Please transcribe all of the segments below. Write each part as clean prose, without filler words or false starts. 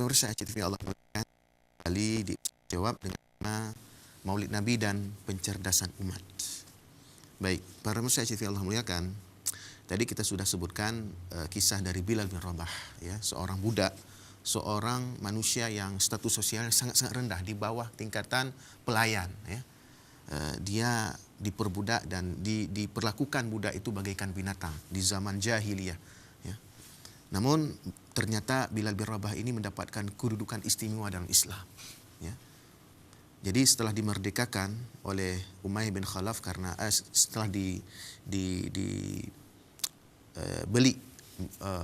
pemirsa TV Allah muliakan, kali dijawab dengan tema Maulid Nabi dan pencerdasan umat. Baik, para pemirsa TV Allah muliakan, tadi kita sudah sebutkan kisah dari Bilal bin Rabah, ya, seorang budak, seorang manusia yang status sosial sangat-sangat rendah, di bawah tingkatan pelayan, ya. Dia diperbudak dan diperlakukan budak itu bagaikan binatang di zaman jahiliyah, ya. Namun ternyata Bilal bin Rabah ini mendapatkan kedudukan istimewa dalam Islam, ya. Jadi setelah dimerdekakan oleh Umayyah bin Khalaf, karena setelah beli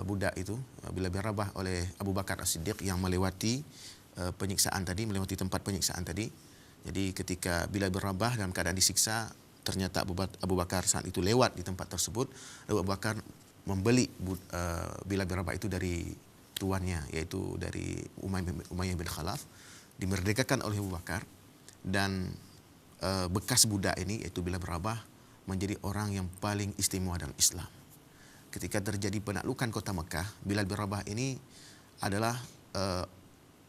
budak itu Bilal bin Rabah oleh Abu Bakar As-Siddiq yang melewati penyiksaan tadi, melewati tempat penyiksaan tadi. Jadi ketika Bilal bin Rabah dalam keadaan disiksa, ternyata Abu Bakar saat itu lewat di tempat tersebut. Lalu Abu Bakar membeli Bilal bin Rabah itu dari tuannya, yaitu dari Umayyah bin Khalaf, dimerdekakan oleh Abu Bakar, dan bekas budak ini, yaitu Bilal bin Rabah, menjadi orang yang paling istimewa dalam Islam. Ketika terjadi penaklukan kota Mekah, Bilal bin Rabah ini adalah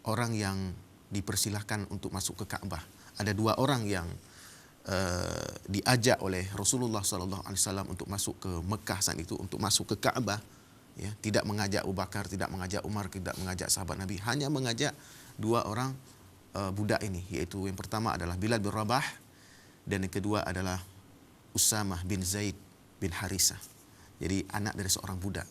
orang yang dipersilahkan untuk masuk ke Ka'bah. Ada dua orang yang diajak oleh Rasulullah SAW untuk masuk ke Mekah saat itu, untuk masuk ke Ka'bah, ya. Tidak mengajak Abu Bakar, tidak mengajak Umar, tidak mengajak sahabat Nabi, hanya mengajak dua orang budak ini, yaitu yang pertama adalah Bilal bin Rabah dan yang kedua adalah Usamah bin Zaid bin Harisah. Jadi anak dari seorang budak.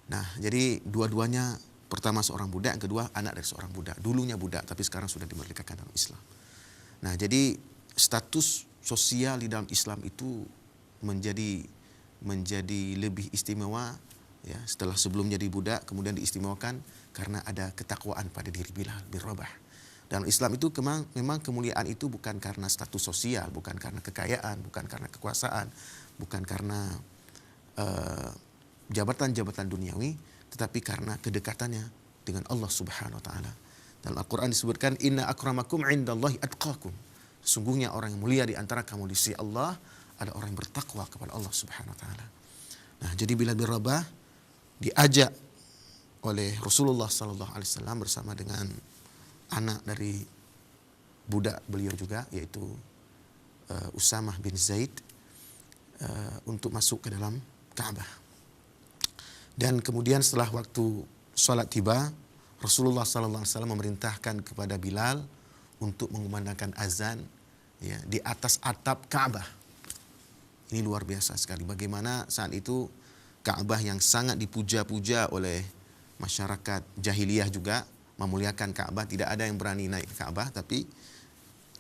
Nah, jadi dua-duanya, pertama seorang budak, yang kedua anak dari seorang budak. Dulunya budak, tapi sekarang sudah dimerdekakan dalam Islam. Nah, jadi status sosial di dalam Islam itu menjadi lebih istimewa, ya, setelah sebelum jadi budak, kemudian diistimewakan karena ada ketakwaan pada diri Bilal bin Rabah. Dalam Islam itu memang kemuliaan itu bukan karena status sosial, bukan karena kekayaan, bukan karena kekuasaan, bukan karena jabatan-jabatan duniawi, tetapi karena kedekatannya dengan Allah Subhanahu wa taala. Dalam Al-Qur'an disebutkan, inna akramakum indallahi atqakum. Sesungguhnya orang yang mulia di antara kamu di sisi Allah ada orang yang bertakwa kepada Allah Subhanahu wa taala. Nah, jadi Bilal bin Rabah diajak oleh Rasulullah sallallahu alaihi wasallam bersama dengan anak dari budak beliau juga, yaitu Usamah bin Zaid, untuk masuk ke dalam Ka'bah. Dan kemudian setelah waktu sholat tiba, Rasulullah SAW memerintahkan kepada Bilal untuk mengumandangkan azan, ya, di atas atap Ka'bah. Ini luar biasa sekali. Bagaimana saat itu Ka'bah yang sangat dipuja-puja oleh masyarakat jahiliyah juga memuliakan Ka'bah. Tidak ada yang berani naik ke Ka'bah, tapi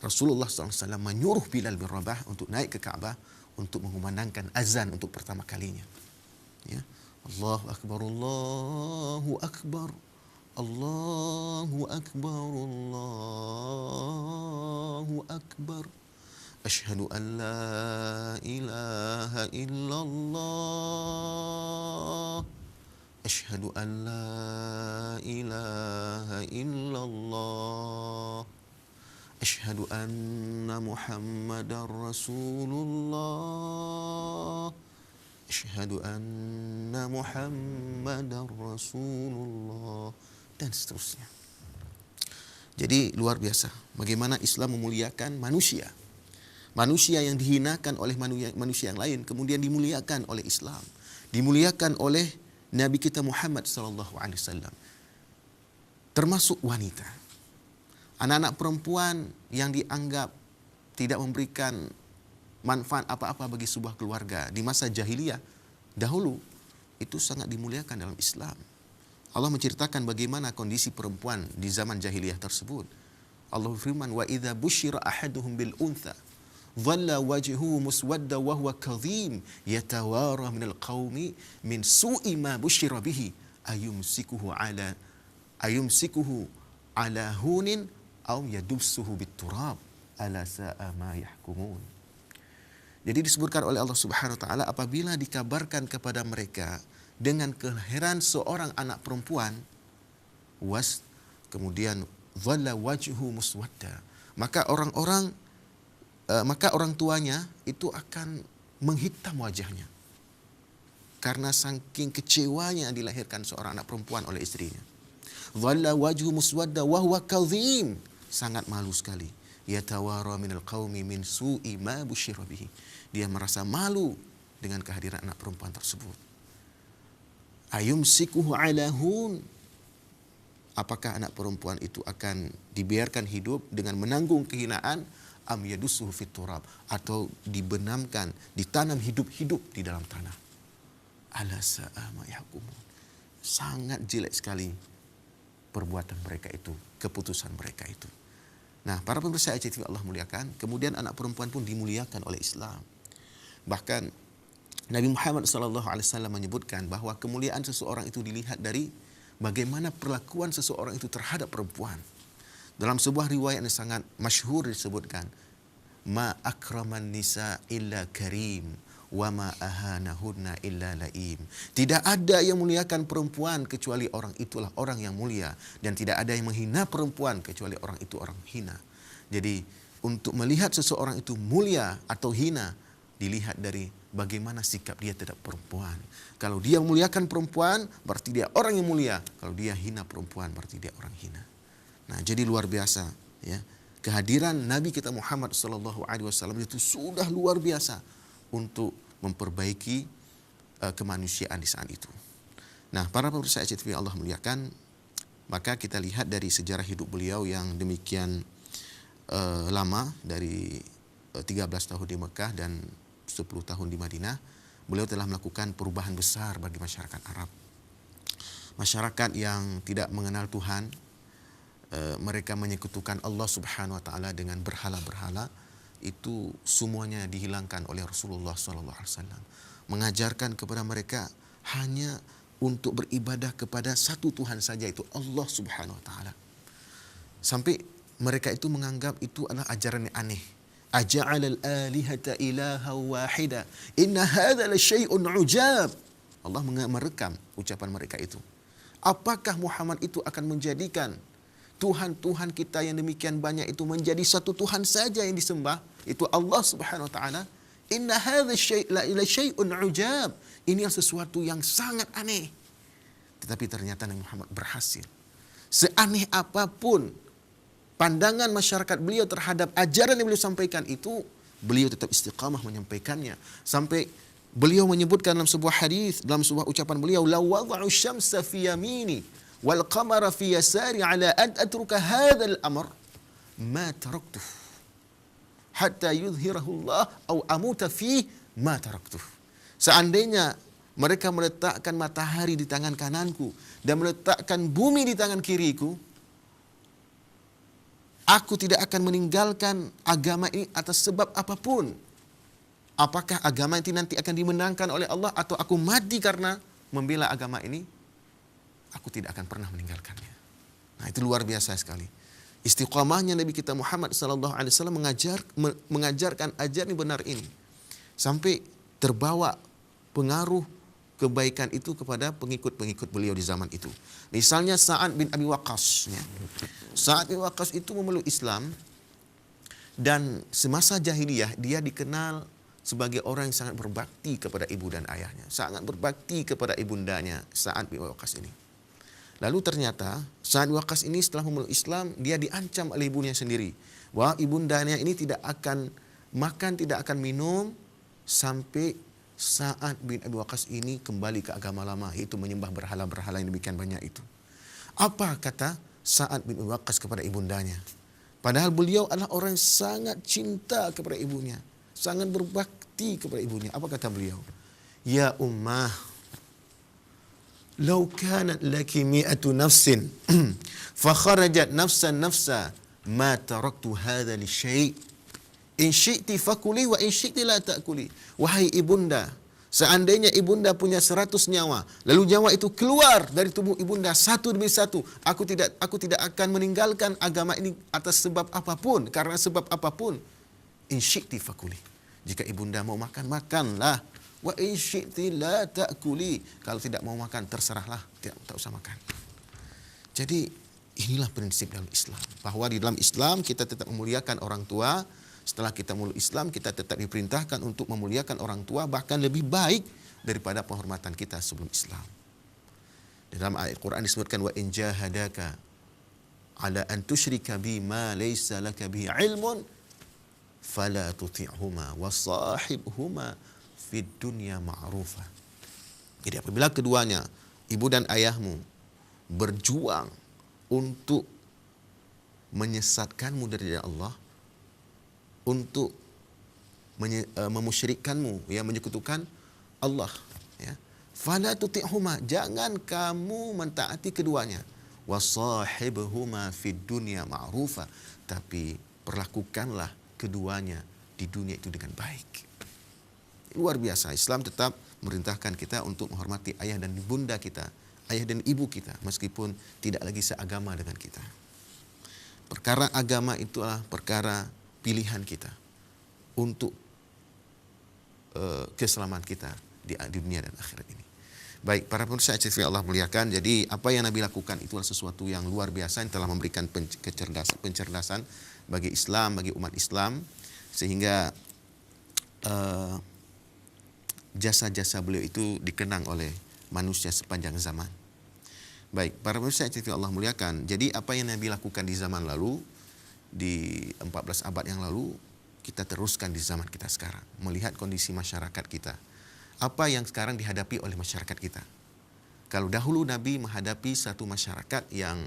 Rasulullah SAW menyuruh Bilal bin Rabah untuk naik ke Ka'bah untuk mengumandangkan azan untuk pertama kalinya, ya. Allahu Akbar, Allahu Akbar, Allahu Akbar, Allahu Akbar. Asyhadu an la ilaha illallah. Asyhadu an la ilaha illallah. Asyhadu anna Muhammadar Rasulullah. Asyhadu anna Muhammadar Rasulullah, dan seterusnya. Jadi luar biasa bagaimana Islam memuliakan manusia. Manusia yang dihinakan oleh manusia yang lain kemudian dimuliakan oleh Islam, dimuliakan oleh Nabi kita Muhammad SAW. Termasuk wanita. Anak-anak perempuan yang dianggap tidak memberikan manfaat apa-apa bagi sebuah keluarga di masa jahiliyah dahulu, itu sangat dimuliakan dalam Islam. Allah menceritakan bagaimana kondisi perempuan di zaman jahiliyah tersebut. Allah berfirman, wa idza busyira ahaduhum bil untha dhalla wajhuhu muswadda wa huwa kadhim yatawara minal qaumi min su'i ma busyira bihi ayumsikuhu ala hunin aw yadussuhu bit turab ala sa'a ma yahkumun. Jadi disebutkan oleh Allah Subhanahu wa taala, apabila dikabarkan kepada mereka dengan kelahiran seorang anak perempuan, kemudian dhalla wajhu muswadda, maka orang tuanya itu akan menghitam wajahnya karena saking kecewanya dilahirkan seorang anak perempuan oleh istrinya. dhalla wajhu muswadda wa huwa kadhim. Sangat malu sekali. Yatawara minal qaumi min su'i ma busyira bihi. Dia merasa malu dengan kehadiran anak perempuan tersebut. Ayumsikuhu ala hun. Apakah anak perempuan itu akan dibiarkan hidup dengan menanggung kehinaan? Am yadussuhu fit turab, atau dibenamkan, ditanam hidup-hidup di dalam tanah. Ala sa'a ma yahkumun. Sangat jelek sekali perbuatan mereka itu, keputusan mereka itu. Nah, para pemirsa ACTV Allah muliakan, kemudian anak perempuan pun dimuliakan oleh Islam. Bahkan Nabi Muhammad SAW menyebutkan bahwa kemuliaan seseorang itu dilihat dari bagaimana perlakuan seseorang itu terhadap perempuan. Dalam sebuah riwayat yang sangat masyhur disebutkan, ma akraman nisa illa karim wa ma ahanahunna illa laim. Tidak ada yang muliakan perempuan kecuali orang itulah orang yang mulia, dan tidak ada yang menghina perempuan kecuali orang itu orang hina. Jadi untuk melihat seseorang itu mulia atau hina dilihat dari bagaimana sikap dia terhadap perempuan. Kalau dia memuliakan perempuan berarti dia orang yang mulia. Kalau dia hina perempuan berarti dia orang hina. Nah, jadi luar biasa ya. Kehadiran Nabi kita Muhammad SAW itu sudah luar biasa untuk memperbaiki kemanusiaan di saat itu. Nah, para pemirsa ACTV Allah muliakan, maka kita lihat dari sejarah hidup beliau yang demikian lama, dari 13 tahun di Mekah dan 10 tahun di Madinah, beliau telah melakukan perubahan besar bagi masyarakat Arab. Masyarakat yang tidak mengenal Tuhan, mereka menyekutukan Allah Subhanahu wa taala dengan berhala-berhala, itu semuanya dihilangkan oleh Rasulullah SAW. Mengajarkan kepada mereka hanya untuk beribadah kepada satu Tuhan saja, itu Allah Subhanahu wa taala. Sampai mereka itu menganggap itu adalah ajaran yang aneh. Aja'alal alihata ilaha wahida inna hadza la syai'un ujab. Allah merekam ucapan mereka itu. Apakah Muhammad itu akan menjadikan Tuhan-Tuhan kita yang demikian banyak itu menjadi satu Tuhan saja yang disembah, itu Allah Subhanahu wa taala? Inna hadza la syai'un ujab. Ini sesuatu yang sangat aneh. Tetapi ternyata Nabi Muhammad berhasil. Seaneh apapun pandangan masyarakat beliau terhadap ajaran yang beliau sampaikan itu, beliau tetap istiqamah menyampaikannya. Sampai beliau menyebutkan dalam sebuah hadis, dalam sebuah ucapan beliau, la wada'u syamsa fi yamini wal qamara fi yasari ala an atruka hadzal amr ma taraktuh hatta yudhhirahu Allah aw amuta fi ma taraktuh. Seandainya mereka meletakkan matahari di tangan kananku dan meletakkan bumi di tangan kiriku, aku tidak akan meninggalkan agama ini atas sebab apapun. Apakah agama ini nanti akan dimenangkan oleh Allah atau aku mati karena membela agama ini, aku tidak akan pernah meninggalkannya. Nah, itu luar biasa sekali. Istiqamahnya Nabi kita Muhammad SAW mengajarkan ajaran benar ini. Sampai terbawa pengaruh kebaikan itu kepada pengikut-pengikut beliau di zaman itu. Misalnya Sa'ad bin Abi Waqqas. Sa'ad bin Waqqas itu memeluk Islam, dan semasa jahiliyah dia dikenal sebagai orang yang sangat berbakti kepada ibu dan ayahnya. Sangat berbakti kepada ibundanya, Sa'ad bin Abi Waqqas ini. Lalu ternyata Sa'ad bin Waqqas ini setelah memeluk Islam, dia diancam oleh ibunya sendiri. Bahwa ibundanya ini tidak akan makan, tidak akan minum sampai Sa'ad bin Abi Waqqas ini kembali ke agama lama, yaitu menyembah berhala-berhala yang demikian banyak itu. Apa kata Sa'ad bin Abi Waqqas kepada ibundanya? Padahal beliau adalah orang yang sangat cinta kepada ibunya, sangat berbakti kepada ibunya. Apa kata beliau? Ya ummah, law kanat laki mi'atu nafsin fa kharajat nafsan ma taraktu hadha li syai'. In syi'ti fakuli wa in syi'ti la ta'kuli. Wahai ibunda, seandainya ibunda punya 100 nyawa, lalu nyawa itu keluar dari tubuh ibunda satu demi satu, aku tidak akan meninggalkan agama ini atas sebab apapun, karena sebab apapun. In syi'ti fakuli. Jika ibunda mau makan, makanlah. Wa in syi'ti la ta'kuli. Kalau tidak mau makan, terserahlah, tak usah makan. Jadi inilah prinsip dalam Islam, bahwa di dalam Islam kita tetap memuliakan orang tua. Setelah kita memeluk Islam, kita tetap diperintahkan untuk memuliakan orang tua, bahkan lebih baik daripada penghormatan kita sebelum Islam. Dalam ayat Quran disebutkan wa in jahadaka ala an tusyrika bi ma laysa laka bihi ilmun fala tuti'huma wa sahibhuma fid dunya ma'rufa. Jadi apabila keduanya, ibu dan ayahmu, berjuang untuk menyesatkanmu dari Allah, untuk memusyrikkanmu, ya, menyekutukan Allah, ya, fala tuti'huma, jangan kamu mentaati keduanya, wasahibhuma fid dunya ma'rufa, tapi perlakukanlah keduanya di dunia itu dengan baik. Luar biasa, Islam tetap merintahkan kita untuk menghormati ayah dan bunda kita, ayah dan ibu kita, meskipun tidak lagi seagama dengan kita. Perkara agama itulah perkara pilihan kita untuk keselamatan kita di dunia dan akhirat ini. Baik, para pemirsa yang Allah muliakan, jadi apa yang Nabi lakukan itulah sesuatu yang luar biasa yang telah memberikan pencerdasan bagi Islam, bagi umat Islam, sehingga jasa-jasa beliau itu dikenang oleh manusia sepanjang zaman. Baik, para pemirsa yang Allah muliakan, jadi apa yang Nabi lakukan di zaman lalu, di 14 abad yang lalu, kita teruskan di zaman kita sekarang. Melihat kondisi masyarakat kita. Apa yang sekarang dihadapi oleh masyarakat kita. Kalau dahulu Nabi menghadapi satu masyarakat yang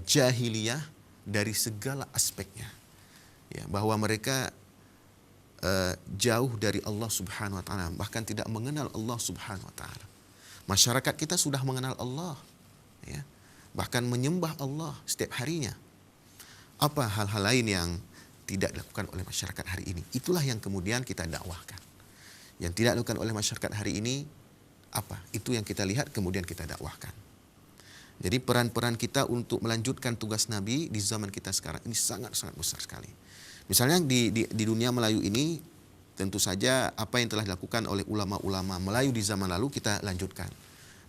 jahiliyah dari segala aspeknya. Ya, bahwa mereka jauh dari Allah Subhanahu wa taala, bahkan tidak mengenal Allah Subhanahu wa taala. Masyarakat kita sudah mengenal Allah, ya, bahkan menyembah Allah setiap harinya. Apa hal-hal lain yang tidak dilakukan oleh masyarakat hari ini? Itulah yang kemudian kita dakwahkan. Yang tidak dilakukan oleh masyarakat hari ini, apa? Itu yang kita lihat kemudian kita dakwahkan. Jadi peran-peran kita untuk melanjutkan tugas Nabi di zaman kita sekarang ini sangat-sangat besar sekali. Misalnya di dunia Melayu ini, tentu saja apa yang telah dilakukan oleh ulama-ulama Melayu di zaman lalu kita lanjutkan.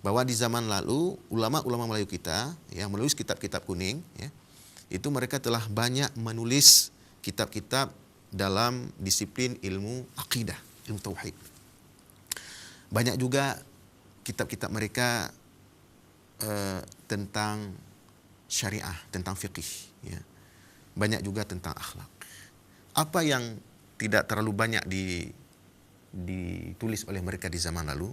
Bahwa di zaman lalu ulama-ulama Melayu kita yang menulis kitab-kitab kuning, ya, itu mereka telah banyak menulis kitab-kitab dalam disiplin ilmu akidah, ilmu tauhid. Banyak juga kitab-kitab mereka tentang syariah, tentang fiqih, ya. Banyak juga tentang akhlak. Apa yang tidak terlalu banyak ditulis oleh mereka di zaman lalu,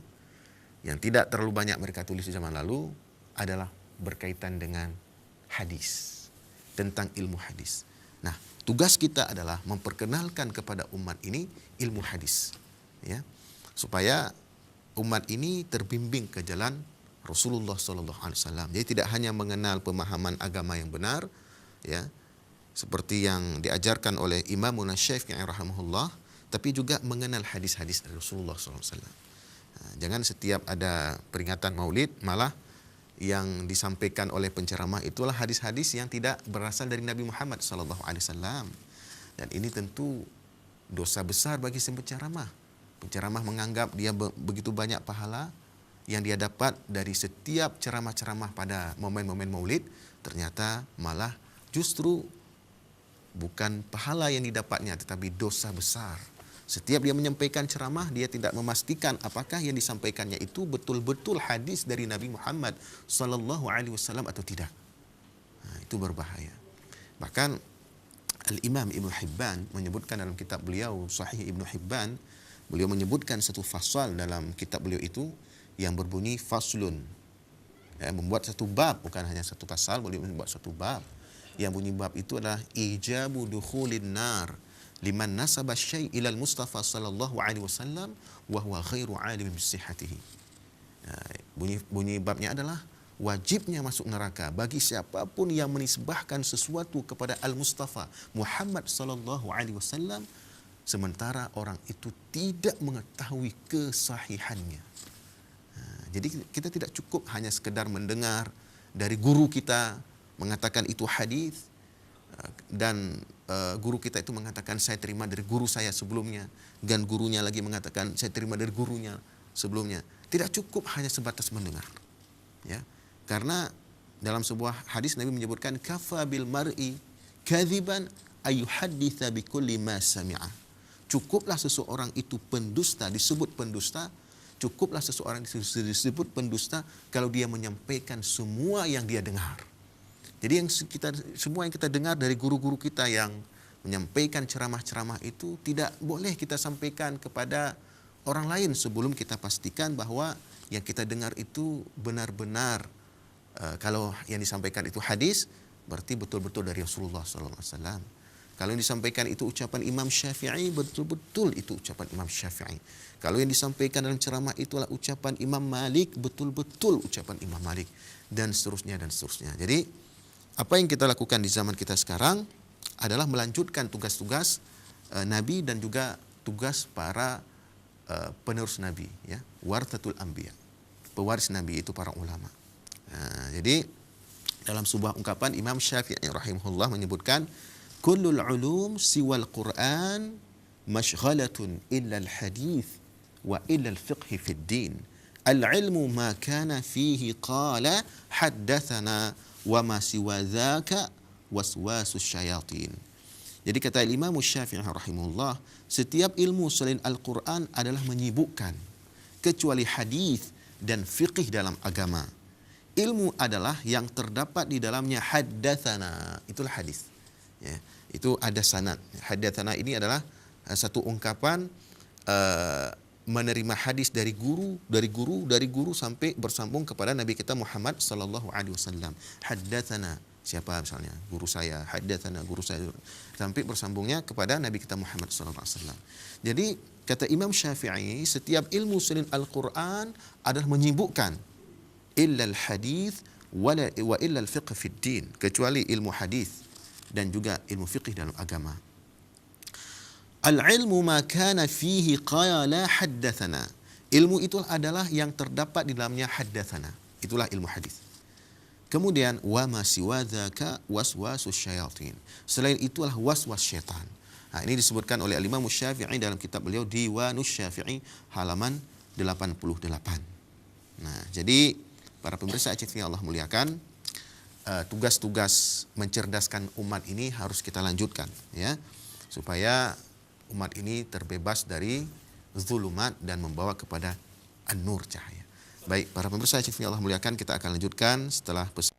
yang tidak terlalu banyak mereka tulis di zaman lalu adalah berkaitan dengan hadis, tentang ilmu hadis. Nah, tugas kita adalah memperkenalkan kepada umat ini ilmu hadis, ya, supaya umat ini terbimbing ke jalan Rasulullah SAW. Jadi tidak hanya mengenal pemahaman agama yang benar, ya, seperti yang diajarkan oleh Imam Syafi'i rahimahullah, tapi juga mengenal hadis-hadis dari Rasulullah SAW. Jangan setiap ada peringatan Maulid malah yang disampaikan oleh penceramah itulah hadis-hadis yang tidak berasal dari Nabi Muhammad SAW. Dan ini tentu dosa besar bagi si penceramah. Penceramah menganggap dia begitu banyak pahala yang dia dapat dari setiap ceramah-ceramah pada momen-momen Maulid, ternyata malah justru bukan pahala yang didapatnya, tetapi dosa besar. Setiap dia menyampaikan ceramah, dia tidak memastikan apakah yang disampaikannya itu betul-betul hadis dari Nabi Muhammad SAW atau tidak. Nah, itu berbahaya. Bahkan Al-Imam Ibnu Hibban menyebutkan dalam kitab beliau Sahih Ibnu Hibban, beliau menyebutkan satu fasal dalam kitab beliau itu yang berbunyi faslun. Ya, membuat satu bab, bukan hanya satu pasal, beliau membuat satu bab. Yang bunyi bab itu adalah ijabu dukhulin nar liman nasaba syai' ilal Mustafa sallallahu alaihi wasallam wa huwa ghairu alim bi sihhatihi. Bunyi babnya adalah wajibnya masuk neraka bagi siapapun yang menisbahkan sesuatu kepada Al-Mustafa Muhammad sallallahu alaihi wasallam sementara orang itu tidak mengetahui kesahihannya. Jadi kita tidak cukup hanya sekedar mendengar dari guru kita mengatakan itu hadis dan guru kita itu mengatakan saya terima dari guru saya sebelumnya, dan gurunya lagi mengatakan saya terima dari gurunya sebelumnya. Tidak cukup hanya sebatas mendengar, ya. Karena dalam sebuah hadis Nabi menyebutkan kafa bil mar'i kadziban ayyuhadditsa bikulli ma sami'a. Cukuplah seseorang itu pendusta, disebut pendusta, cukuplah seseorang disebut pendusta kalau dia menyampaikan semua yang dia dengar. Jadi semua yang kita dengar dari guru-guru kita yang menyampaikan ceramah-ceramah itu tidak boleh kita sampaikan kepada orang lain sebelum kita pastikan bahwa yang kita dengar itu benar-benar kalau yang disampaikan itu hadis, berarti betul-betul dari Rasulullah SAW. Kalau yang disampaikan itu ucapan Imam Syafi'i, betul-betul itu ucapan Imam Syafi'i. Kalau yang disampaikan dalam ceramah itulah ucapan Imam Malik, betul-betul ucapan Imam Malik, dan seterusnya dan seterusnya. Jadi apa yang kita lakukan di zaman kita sekarang adalah melanjutkan tugas-tugas Nabi dan juga tugas para penerus Nabi, ya, warathatul anbiya, pewaris Nabi itu para ulama. Jadi dalam sebuah ungkapan Imam Syafi'i rahimahullah menyebutkan, kullul ulum siwal Quran mashghalatun illa al-hadith wa illa al-fiqh fi ad-din. Al-ilmu ma kana fihi qala haddathana wa ma siwa dhaka waswasus syayatin. Jadi kata Imam Syafi'i rahimahullah, setiap ilmu selain Al-Quran adalah menyibukkan kecuali hadis dan fiqih dalam agama. Ilmu adalah yang terdapat di dalamnya haddathana, itulah hadis. Ya, itu ada sanad. Haddathana ini adalah satu ungkapan menerima hadis dari guru sampai bersambung kepada Nabi kita Muhammad sallallahu alaihi wasallam. Haddatsana, siapa misalnya? Guru saya, haddatsana guru saya, sampai bersambungnya kepada Nabi kita Muhammad sallallahu alaihi wasallam. Jadi kata Imam Syafi'i, setiap ilmu selain Al-Quran adalah menyibukkan illa al-hadith wa illa al-fiqh fi din, kecuali ilmu hadis dan juga ilmu fiqh dalam agama. Al-ilmu ma kana fihi qala haddathana. Ilmu itu adalah yang terdapat di dalamnya haddathana. Itulah ilmu hadis. Kemudian wa ma siwa dzaka waswasus syayatin. Selain itulah waswas syaitan. Ini disebutkan oleh Imam Syafi'i dalam kitab beliau Diwanus Syafi'i halaman 88. Jadi para pemirsa acara Allah muliakan, tugas-tugas mencerdaskan umat ini harus kita lanjutkan, ya, supaya umat ini terbebas dari zulumat dan membawa kepada an-nur, cahaya. Baik, para pemirsa yang Allah muliakan, kita akan lanjutkan setelah pesan.